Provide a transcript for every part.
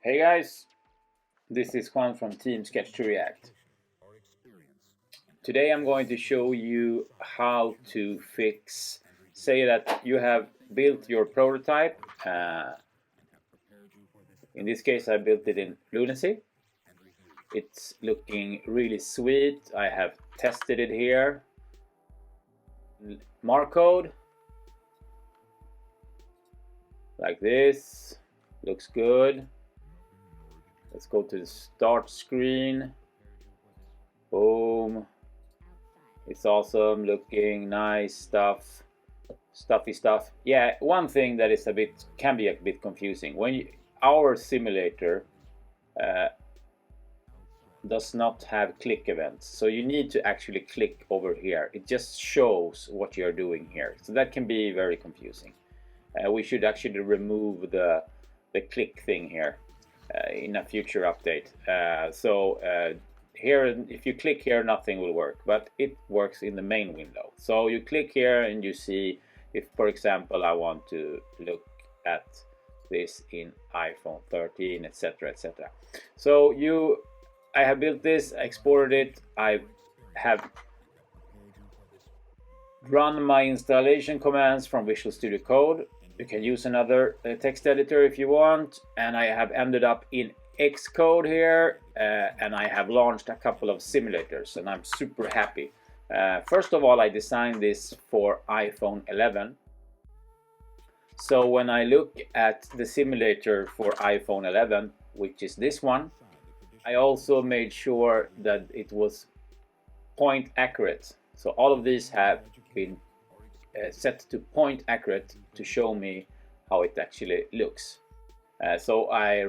Hey guys, this is Juan from Team Sketch to React. Today I'm going to show you how to fix, say that you have built your prototype. In this case I built it in Lunacy. It's looking really sweet. I have tested it here. Marcode, like this, looks good. Let's go to the start screen. Boom. It's awesome looking, nice stuff, stuffy stuff. Yeah, one thing that is can be a bit confusing when our simulator does not have click events, so you need to actually click over here. It just shows what you're doing here, so that can be very confusing. We should actually remove the click thing here in a future update. Here, if you click here, nothing will work, but it works in the main window. So you click here and you see if, for example, I want to look at this in iPhone 13, etc., etc. So I have built this, exported it, I have run my installation commands from Visual Studio Code. You can use another text editor if you want, and I have ended up in Xcode here, and I have launched a couple of simulators, and I'm super happy. First of all, I designed this for iPhone 11. So when I look at the simulator for iPhone 11, which is this one, I also made sure that it was point accurate. So all of these have been set to point accurate to show me how it actually looks. So I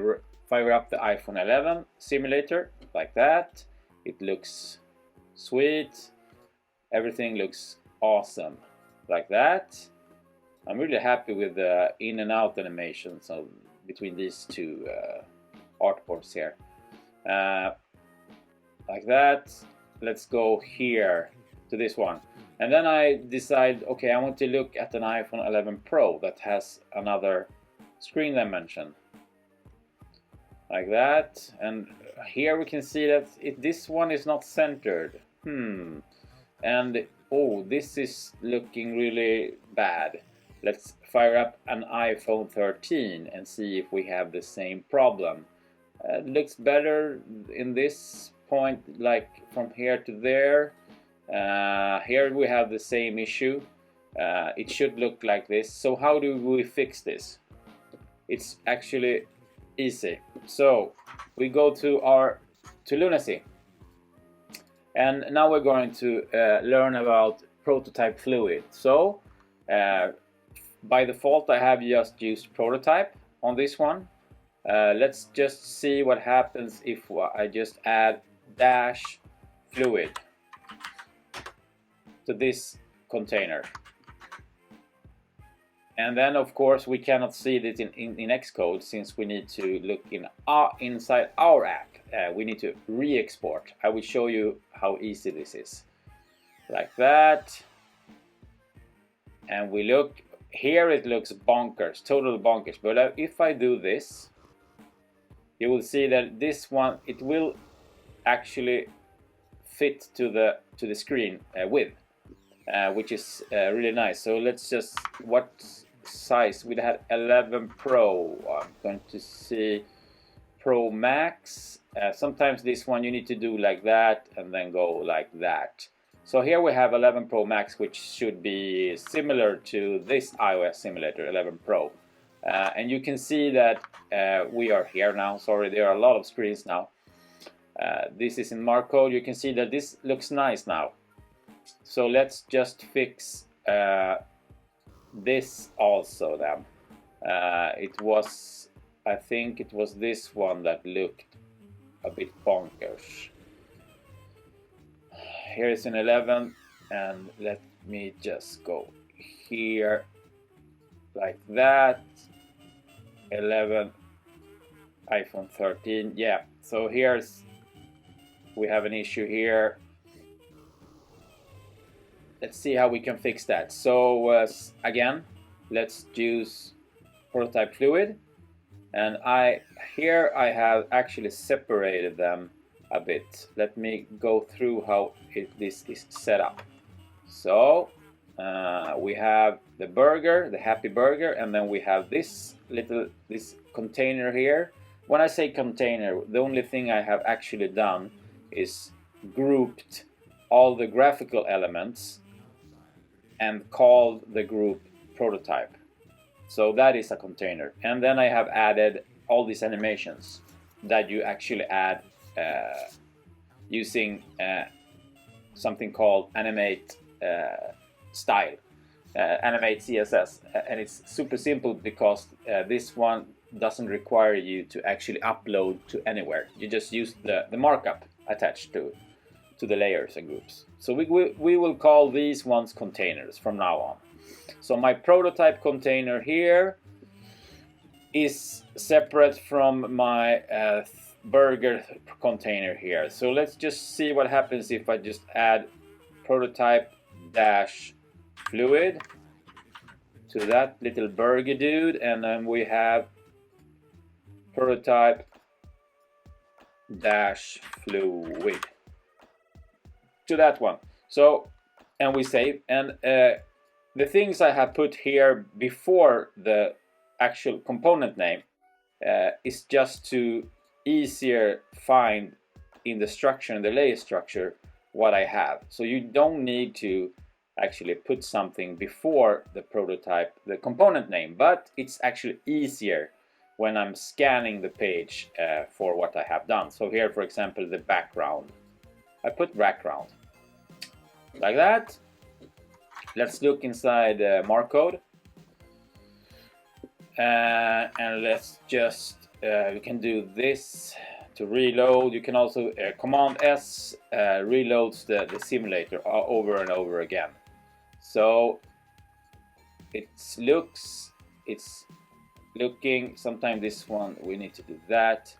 fire up the iPhone 11 simulator like that. It looks sweet. Everything looks awesome like that. I'm really happy with the in and out animations between these two artboards here. Like that. Let's go here to this one. And then I decide, okay, I want to look at an iPhone 11 Pro that has another screen dimension. Like that. And here we can see that this one is not centered. And oh, this is looking really bad. Let's fire up an iPhone 13 and see if we have the same problem. It looks better in this point, like from here to there. Here we have the same issue. It should look like this. So how do we fix this? It's actually easy. So we go to Lunacy, and now we're going to learn about prototype fluid. So by default I have just used prototype on this one. Let's just see what happens if I just add dash fluid to this container. And then of course we cannot see it in Xcode, since we need to look inside our app. We need to re-export. I will show you how easy this is. Like that. And we look here, it looks bonkers, total bonkers. But if I do this, you will see that this one, it will actually fit to the screen width. Which is really nice. So let's just, what size? We had 11 Pro. I'm going to see Pro Max. Sometimes this one you need to do like that and then go like that. So here we have 11 Pro Max, which should be similar to this iOS simulator 11 Pro. And you can see that we are here now. Sorry, there are a lot of screens now. This is in Marcode. You can see that this looks nice now. So let's just fix this also then. I think it was this one that looked a bit bonkers. Here is an 11, and let me just go here like that. 11 iPhone 13. Yeah, so we have an issue here. Let's see how we can fix that. So again, let's use prototype fluid. and here I have actually separated them a bit. Let me go through how this is set up. So we have the burger, the happy burger, and then we have this container here. When I say container, the only thing I have actually done is grouped all the graphical elements and called the group prototype. So that is a container. And then I have added all these animations that you actually add using something called Animate style, Animate CSS. And it's super simple because this one doesn't require you to actually upload to anywhere. You just use the markup attached to the layers and groups. So we will call these ones containers from now on. So my prototype container here is separate from my burger container here. So let's just see what happens if I just add prototype dash fluid to that little burger dude, and then we have prototype dash fluid to that one. So, and we save, and the things I have put here before the actual component name is just to easier find in the structure, in the layer structure, what I have. So you don't need to actually put something before the prototype, the component name, but it's actually easier when I'm scanning the page for what I have done. So here, for example, the background, I put background like that. Let's look inside Marcode, and let's just we can do this to reload. You can also Command S reloads the simulator over and over again. So it's looking, sometimes this one we need to do that.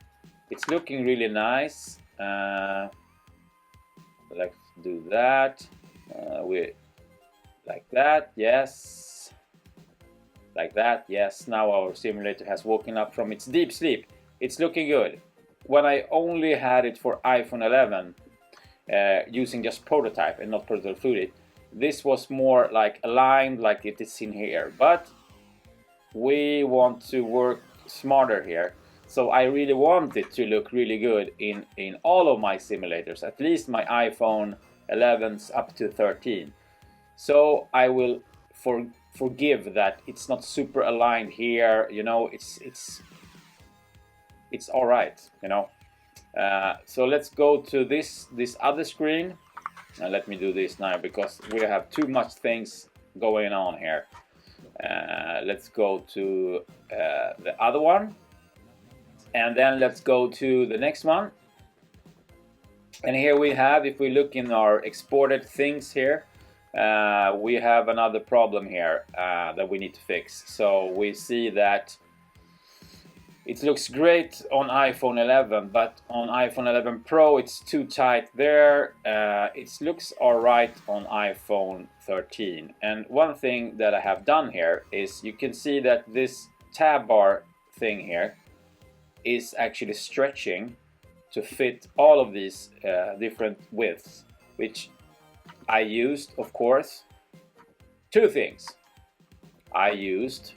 It's looking really nice. Let's do that. We like that, yes. Like that, yes. Now our simulator has woken up from its deep sleep. It's looking good. When I only had it for iPhone 11, using just prototype and not prototype fluid, this was more like aligned like it is in here. But we want to work smarter here. So I really want it to look really good in all of my simulators, at least my iPhone 11s up to 13. So I will forgive that it's not super aligned here, you know, it's all right, you know. So let's go to this other screen, and let me do this now because we have too much things going on here. Let's go to the other one, and then let's go to the next one. And here we have, if we look in our exported things here, we have another problem here that we need to fix. So we see that it looks great on iPhone 11, but on iPhone 11 Pro it's too tight there. It looks alright on iPhone 13. And one thing that I have done here is you can see that this tab bar thing here is actually stretching to fit all of these different widths, which I used, of course, two things. I used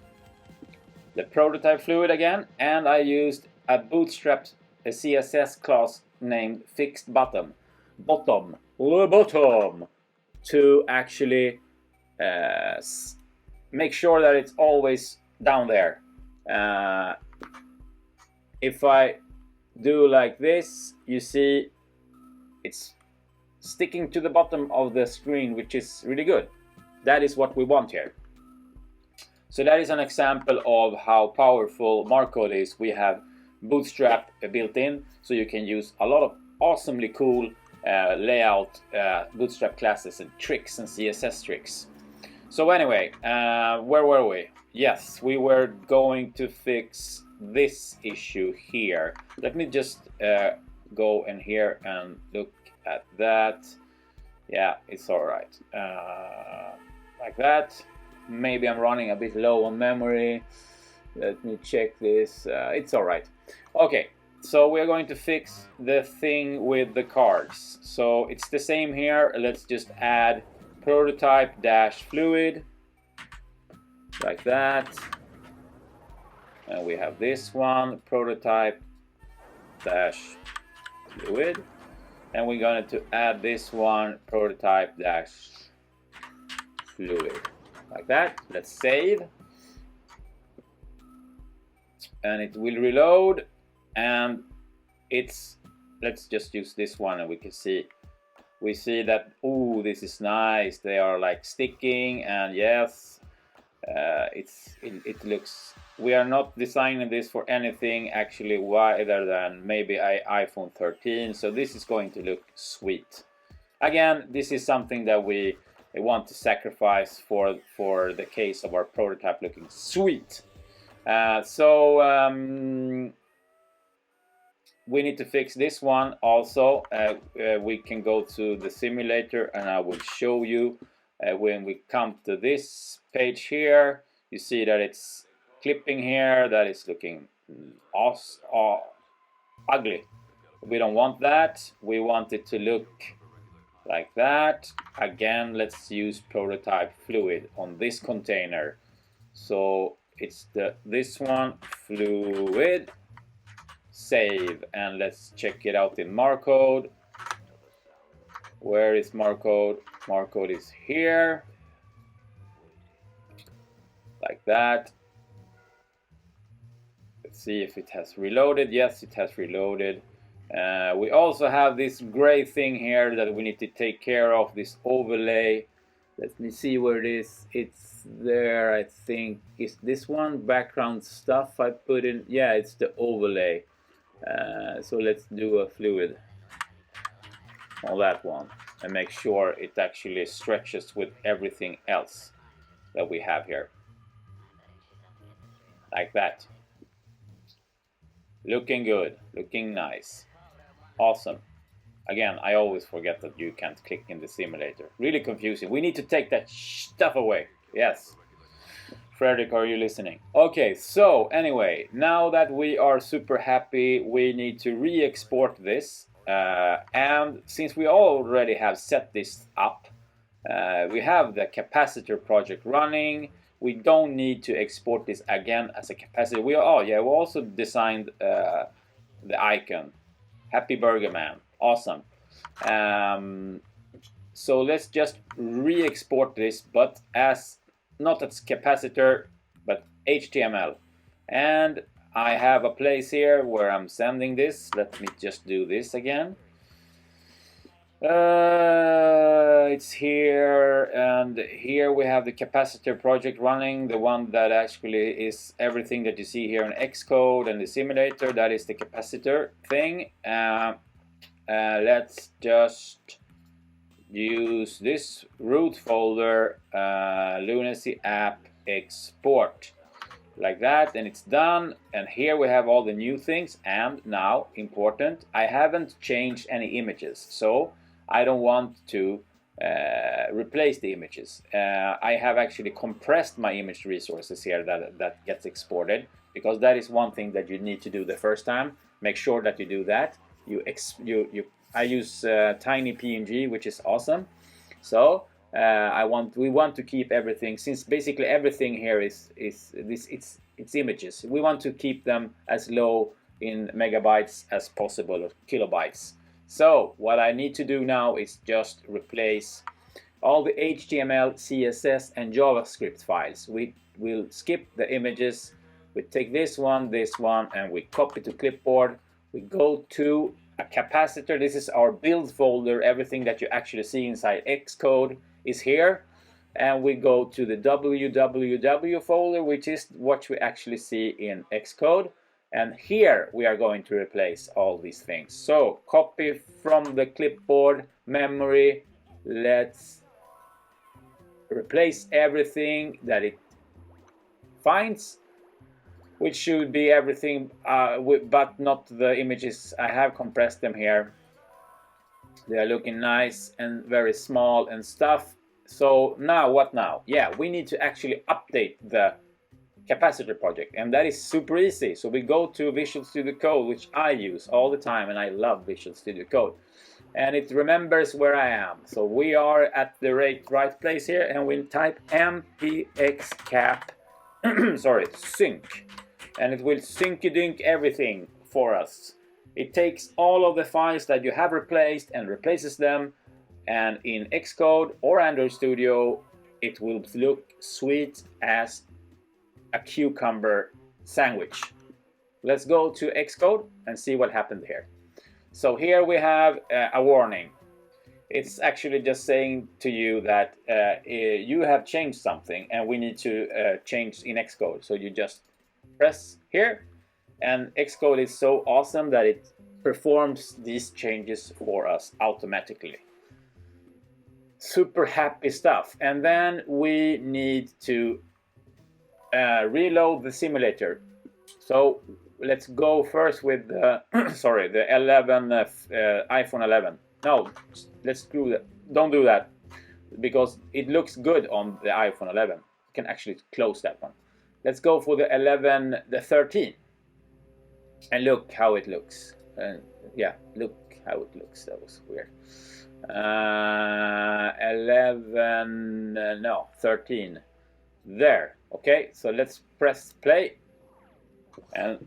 the prototype fluid again, and I used a Bootstrap CSS class named fixed bottom to actually make sure that it's always down there. If I do like this, you see it's sticking to the bottom of the screen, which is really good. That is what we want here. So that is an example of how powerful Marcode is. We have Bootstrap built in, so you can use a lot of awesomely cool layout Bootstrap classes and tricks and CSS tricks. So anyway, where were we? Yes, we were going to fix this issue here. Let me just go in here and look at that. Yeah, it's all right. Like that. Maybe I'm running a bit low on memory. Let me check this. It's all right. Okay, so we're going to fix the thing with the cards. So it's the same here. Let's just add prototype-fluid like that. And we have this one, prototype-fluid. And we're going to add this one, prototype-fluid like that. Let's save. And it will reload, and let's just use this one, and we see that, oh, this is nice. They are like sticking, and yes, it looks, we are not designing this for anything actually other than maybe iPhone 13, so this is going to look sweet. Again, this is something that we want to sacrifice for the case of our prototype looking sweet. We need to fix this one also. We can go to the simulator, and I will show you when we come to this page here. You see that it's clipping here, that is looking ugly. We don't want that. We want it to look like that. Again, let's use prototype fluid on this container. So it's this one, fluid, save, and let's check it out in Marcode. Where is Marcode? Marcode is here, like that. Let's see if it has reloaded. Yes, it has reloaded. We also have this gray thing here that we need to take care of, this overlay. Let me see where it is. It's there, I think. Is this one background stuff I put in? Yeah, it's the overlay. So let's do a fluid on that one and make sure it actually stretches with everything else that we have here. Like that. Looking good, looking nice. Awesome. Again, I always forget that you can't click in the simulator. Really confusing. We need to take that stuff away. Yes. Frederick, are you listening? Okay, so anyway, now that we are super happy, we need to re-export this. And since we already have set this up, we have the capacitor project running. We don't need to export this again as a capacitor. We also designed the icon. Happy Burger Man. Awesome. So let's just re-export this, but not as capacitor, but HTML. And I have a place here where I'm sending this. Let me just do this again. It's here, and here we have the capacitor project running, the one that actually is everything that you see here in Xcode and the simulator. That is the capacitor thing. Let's just use this root folder, Lunacy app export, like that, and it's done. And here we have all the new things. And now, important, I haven't changed any images, so I don't want to replace the images. I have actually compressed my image resources here that gets exported, because that is one thing that you need to do the first time. Make sure that you do that. I use tiny PNG, which is awesome. So we want to keep everything, since basically everything here is it's images. We want to keep them as low in megabytes as possible, or kilobytes. So what I need to do now is just replace all the HTML, CSS, and JavaScript files. We will skip the images. We take this one, and we copy to clipboard. We go to a capacitor. This is our build folder. Everything that you actually see inside Xcode is here. And we go to the www folder, which is what we actually see in Xcode. And here we are going to replace all these things. So copy from the clipboard memory. Let's replace everything that it finds, which should be everything, but not the images. I have compressed them here. They are looking nice and very small and stuff. So now, what now? Yeah, we need to actually update the Capacitor project, and that is super easy. So we go to Visual Studio Code, which I use all the time, and I love Visual Studio Code, and it remembers where I am. So we are at the right place here, and we type mpxcap sorry, sync, and it will sync-a-dink everything for us. It takes all of the files that you have replaced and replaces them, and in Xcode or Android Studio it will look sweet as a cucumber sandwich. Let's go to Xcode and see what happened here. So here we have a warning. It's actually just saying to you that you have changed something and we need to change in Xcode. So you just press here, and Xcode is so awesome that it performs these changes for us automatically. Super happy stuff. And then we need to reload the simulator. So let's go first with the sorry, the 11 iPhone 11. No, let's do that. Don't do that, because it looks good on the iPhone 11. You can actually close that one. Let's go for the 13, and look how it looks. Yeah, look how it looks. That was weird. 13 there. Okay, so let's press play, and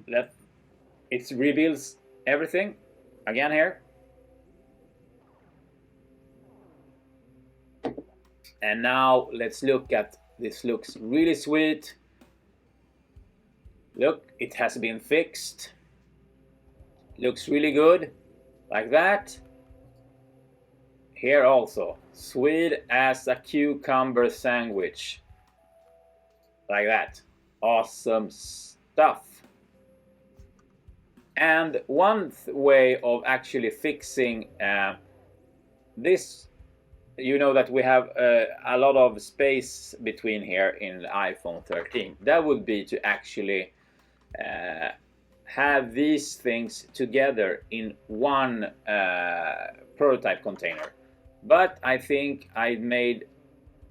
it reveals everything again here. And now let's look at this. Looks really sweet. Look, it has been fixed. Looks really good, like that. Here also, sweet as a cucumber sandwich, like that. Awesome stuff. And one way of actually fixing this, you know that we have a lot of space between here in the iPhone 13. That would be to actually have these things together in one prototype container. But I think I made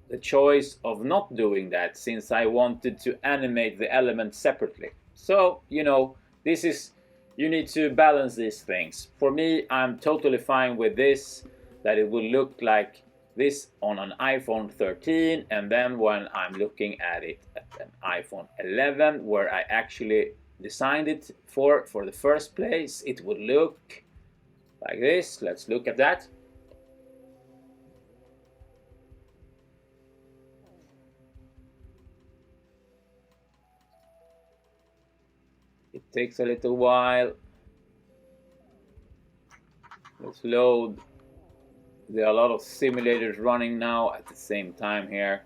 the choice of not doing that, since I wanted to animate the elements separately. So, you know, this is, you need to balance these things. For me, I'm totally fine with this, that it will look like this on an iPhone 13, and then when I'm looking at it at an iPhone 11, where I actually designed it for the first place, it would look like this. Let's look at that. It takes a little while. Let's load. There are a lot of simulators running now at the same time here.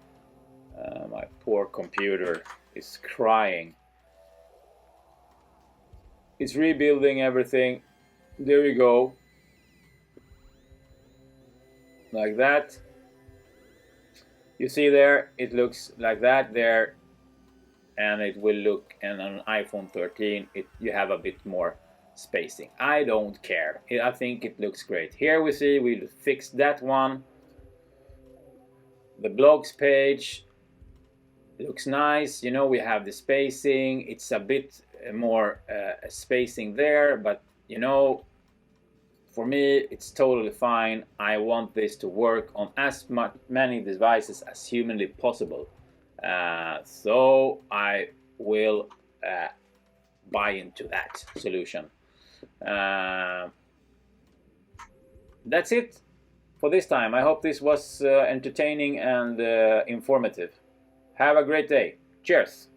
My poor computer is crying. It's rebuilding everything. There we go. Like that. You see there, it looks like that there. And it will look, and on an iPhone 13, you have a bit more spacing. I don't care. I think it looks great. Here we see we fixed that one. The blogs page looks nice. You know, we have the spacing. It's a bit more spacing there, but you know, for me it's totally fine. I want this to work on as many devices as humanly possible. So I will buy into that solution. That's it for this time. I hope this was entertaining and informative. Have a great day. Cheers.